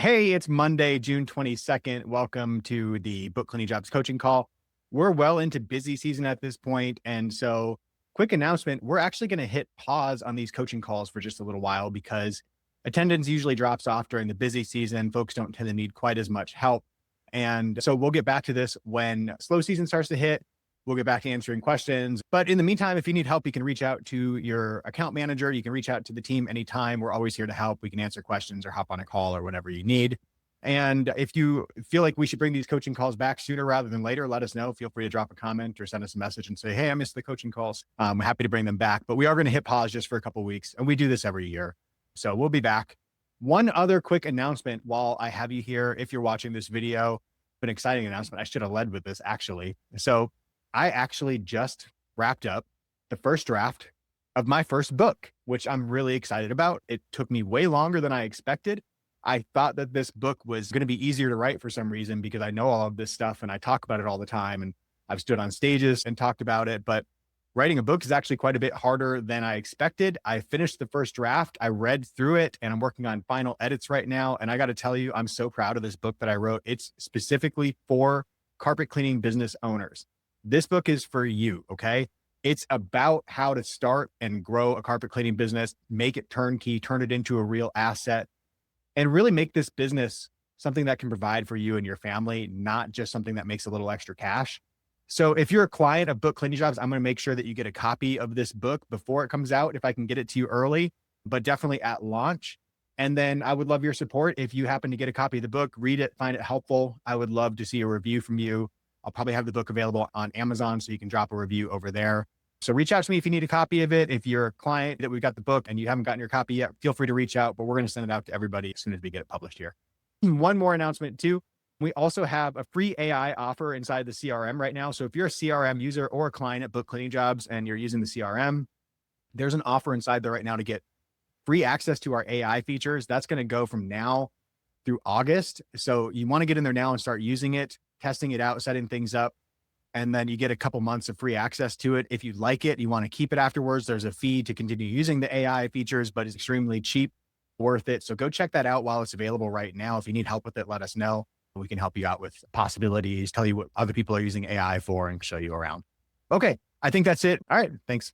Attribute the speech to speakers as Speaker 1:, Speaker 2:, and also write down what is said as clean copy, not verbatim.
Speaker 1: Hey, it's Monday, June 22nd. Welcome to the Book Cleaning Jobs coaching call. We're well into busy season at this point. And so, quick announcement, we're actually going to hit pause on these coaching calls for just a little while because attendance usually drops off during the busy season. Folks don't tend to need quite as much help. And so, we'll get back to this when slow season starts to hit. We'll get back to answering questions. But in the meantime, if you need help, you can reach out to your account manager. You can reach out to the team anytime. We're always here to help. We can answer questions or hop on a call or whatever you need. And if you feel like we should bring these coaching calls back sooner rather than later, let us know. Feel free to drop a comment or send us a message and say, hey, I missed the coaching calls. I'm happy to bring them back. But we are going to hit pause just for a couple of weeks. And we do this every year. So we'll be back. One other quick announcement while I have you here, if you're watching this video, an exciting announcement. I should have led with this actually. So I actually just wrapped up the first draft of my first book, which I'm really excited about. It took me way longer than I expected. I thought that this book was going to be easier to write for some reason because I know all of this stuff and I talk about it all the time and I've stood on stages and talked about it. But writing a book is actually quite a bit harder than I expected. I finished the first draft. I read through it and I'm working on final edits right now. And I got to tell you, I'm so proud of this book that I wrote. It's specifically for carpet cleaning business owners. This book is for you, okay? It's about how to start and grow a carpet cleaning business, make it turnkey, turn it into a real asset, and really make this business something that can provide for you and your family, not just something that makes a little extra cash. So if you're a client of Book Cleaning Jobs, I'm going to make sure that you get a copy of this book before it comes out, if I can get it to you early, but definitely at launch. And then I would love your support. If you happen to get a copy of the book, read it, find it helpful, I would love to see a review from you. I'll probably have the book available on Amazon, so you can drop a review over there. So reach out to me if you need a copy of it. If you're a client that we got the book and you haven't gotten your copy yet, feel free to reach out, but we're going to send it out to everybody as soon as we get it published here. One more announcement too. We also have a free AI offer inside the CRM right now. So if you're a CRM user or a client at Book Cleaning Jobs and you're using the CRM, there's an offer inside there right now to get free access to our AI features. That's going to go from now through August. So you want to get in there now and start using it, testing it out, setting things up. And then you get a couple months of free access to it. If you like it, you want to keep it afterwards, there's a fee to continue using the AI features, but it's extremely cheap, worth it. So go check that out while it's available right now. If you need help with it, let us know. We can help you out with possibilities, tell you what other people are using AI for, and show you around. Okay, I think that's it. All right, thanks.